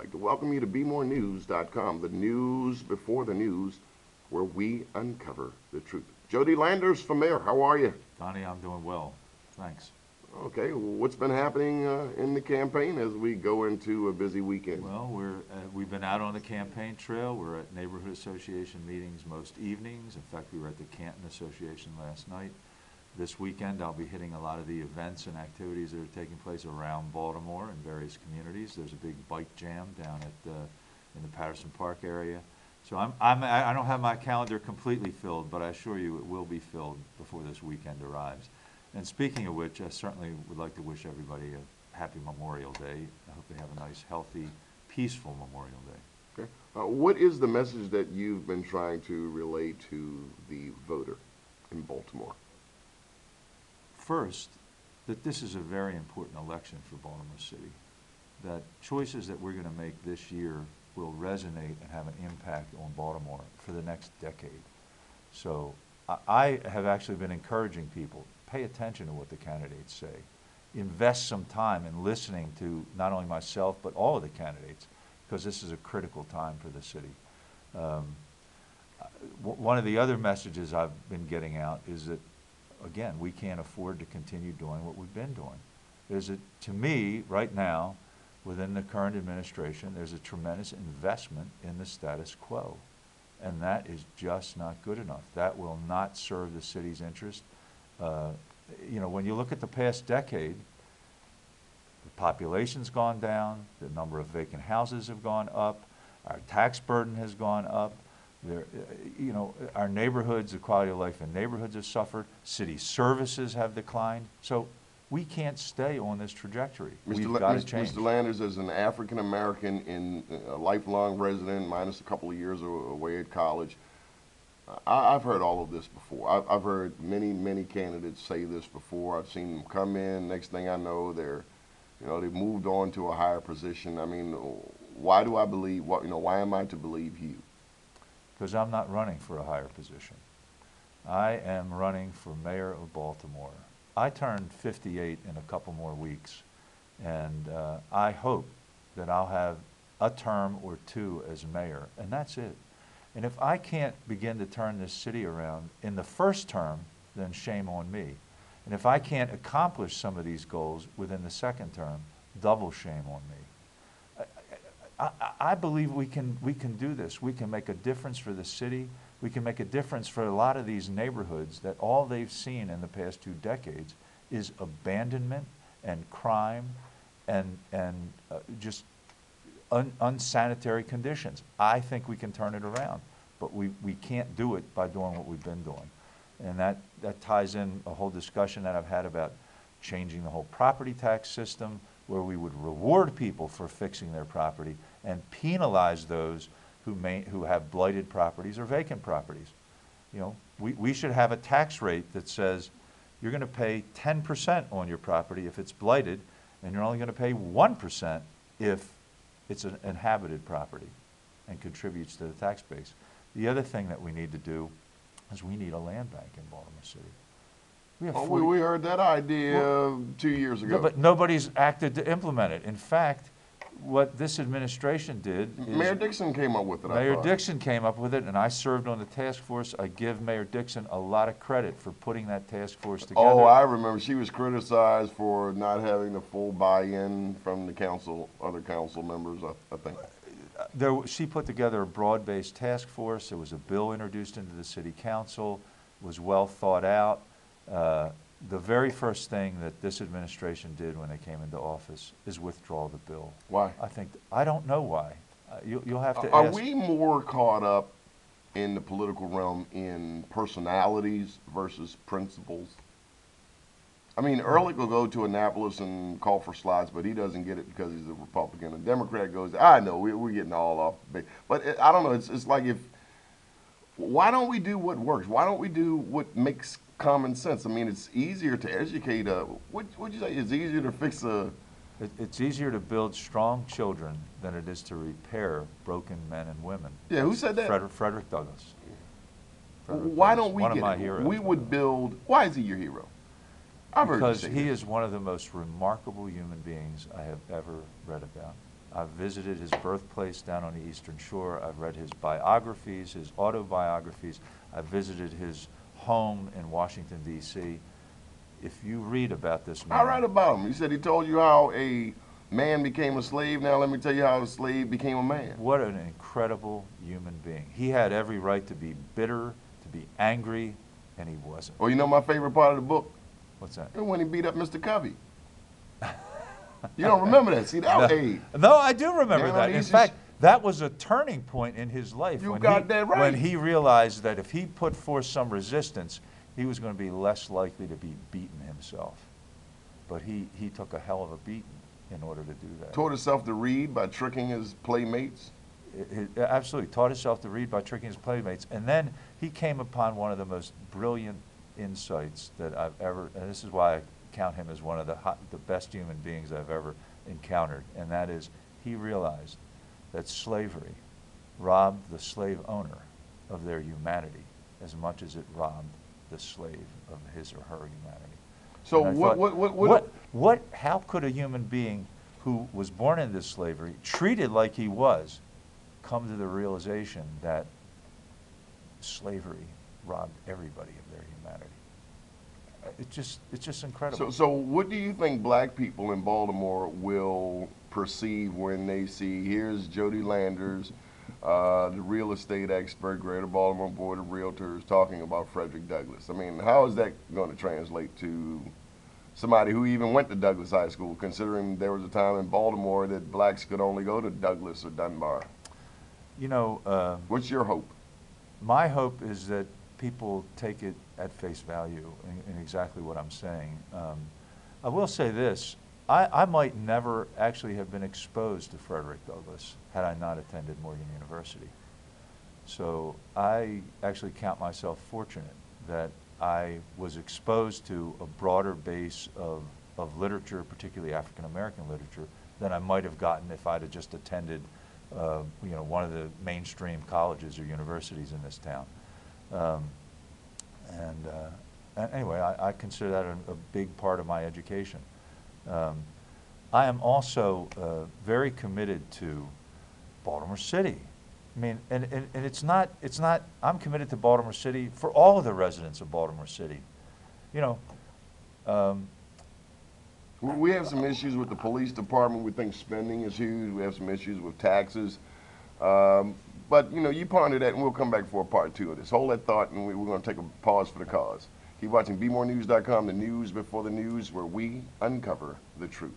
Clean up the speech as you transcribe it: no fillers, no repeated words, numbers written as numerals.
like to welcome you to BeMoreNews.com, the news before the news, where we uncover the truth. Jody Landers from there, how are you? Donnie, I'm doing well. Thanks. Okay, what's been happening in the campaign as we go into a busy weekend? Well, we've been out on the campaign trail. We're at neighborhood association meetings most evenings. In fact, we were at the Canton Association last night. This weekend, I'll be hitting a lot of the events and activities that are taking place around Baltimore and various communities. There's a big bike jam down at in the Patterson Park area. So I don't have my calendar completely filled, but I assure you it will be filled before this weekend arrives. And speaking of which, I certainly would like to wish everybody a happy Memorial Day. I hope they have a nice, healthy, peaceful Memorial Day. Okay. What is the message that you've been trying to relay to the voter in Baltimore? First, that this is a very important election for Baltimore City. That choices that we're going to make this year will resonate and have an impact on Baltimore for the next decade. So I have actually been encouraging people, pay attention to what the candidates say. Invest some time in listening to not only myself, but all of the candidates, because this is a critical time for the city. One of the other messages I've been getting out is that, again, we can't afford to continue doing what we've been doing. To me, right now, within the current administration, there's a tremendous investment in the status quo. And that is just not good enough. That will not serve the city's interest. When you look at the past decade, the population's gone down, the number of vacant houses have gone up, our tax burden has gone up. Our neighborhoods, the quality of life in neighborhoods have suffered. City services have declined. So we can't stay on this trajectory. We've got to change. Mr. Landers, as an African American and a lifelong resident, minus a couple of years away at college, I've heard all of this before. I've heard many candidates say this before. I've seen them come in. Next thing I know, they've moved on to a higher position. I mean, why do I believe? Why am I to believe you? Because I'm not running for a higher position. I am running for mayor of Baltimore. I turned 58 in a couple more weeks, and I hope that I'll have a term or two as mayor, and that's it. And if I can't begin to turn this city around in the first term, then shame on me. And if I can't accomplish some of these goals within the second term, double shame on me. I believe we can do this. We can make a difference for the city. We can make a difference for a lot of these neighborhoods that all they've seen in the past 2 decades is abandonment and crime and just unsanitary conditions. I think we can turn it around, but we can't do it by doing what we've been doing. And that ties in a whole discussion that I've had about changing the whole property tax system, where we would reward people for fixing their property and penalize those who have blighted properties or vacant properties. We should have a tax rate that says you're going to pay 10% on your property if it's blighted, and you're only going to pay 1% if it's an inhabited property and contributes to the tax base. The other thing that we need to do is we need a land bank in Baltimore City. We heard that idea 2 years ago. No, but nobody's acted to implement it. In fact, what this administration did is Mayor Dixon came up with it. Mayor Dixon came up with it, and I served on the task force. I give Mayor Dixon a lot of credit for putting that task force together. Oh, I remember. She was criticized for not having the full buy-in from the other council members, I think. She put together a broad-based task force. There was a bill introduced into the city council. It was well thought out. The very first thing that this administration did when they came into office is withdraw the bill. Why? I don't know why. You'll have to ask. Are we more caught up in the political realm in personalities versus principles? I mean, Ehrlich will go to Annapolis and call for slots, but he doesn't get it because he's a Republican. A Democrat goes, I know, we're getting all off. But I don't know, it's like why don't we do what works? Why don't we do what makes common sense? I mean, it's easier to educate what'd you say? It's easier to fix It's easier to build strong children than it is to repair broken men and women. Yeah, who said that? Frederick Douglass. Why don't we one get of my it? heroes. We would build. Why is he your hero? Because he is one of the most remarkable human beings I have ever read about. I've visited his birthplace down on the Eastern Shore. I've read his biographies, his autobiographies. I've visited his home in Washington, D.C. If you read about this man. I read about him. He said he told you how a man became a slave. Now let me tell you how a slave became a man. What an incredible human being. He had every right to be bitter, to be angry, and he wasn't. Well, you know my favorite part of the book? What's that? When he beat up Mr. Covey. You don't remember that? See, that was No, I do remember Man, that. In fact, that was a turning point in his life. You when got that right. When he realized that if he put forth some resistance, he was going to be less likely to be beaten himself. But he took a hell of a beating in order to do that. Taught himself to read by tricking his playmates. Absolutely. Taught himself to read by tricking his playmates. And then he came upon one of the most brilliant insights that I've ever, and this is why I count him as one of the best human beings I've ever encountered, and that is he realized that slavery robbed the slave owner of their humanity as much as it robbed the slave of his or her humanity. So how could a human being who was born into slavery, treated like he was, come to the realization that slavery robbed everybody of their humanity? It's just incredible. So what do you think black people in Baltimore will perceive when they see, here's Jody Landers, the real estate expert, Greater Baltimore Board of Realtors, talking about Frederick Douglass? I mean, how is that going to translate to somebody who even went to Douglass High School, considering there was a time in Baltimore that blacks could only go to Douglass or Dunbar? You know, what's your hope? My hope is that people take it at face value in exactly what I'm saying. I will say this, I might never actually have been exposed to Frederick Douglass had I not attended Morgan University. So I actually count myself fortunate that I was exposed to a broader base of literature, particularly African American literature, than I might have gotten if I'd have just attended one of the mainstream colleges or universities in this town. Anyway, I consider that a big part of my education. I am also very committed to Baltimore City. I mean, and it's not, I'm committed to Baltimore City for all of the residents of Baltimore City. You know, we have some issues with the police department. We think spending is huge. We have some issues with taxes. But, you know, you ponder that, and we'll come back for a part 2 of this. Hold that thought, and we're going to take a pause for the cause. Keep watching BmoreNews.com, the news before the news, where we uncover the truth.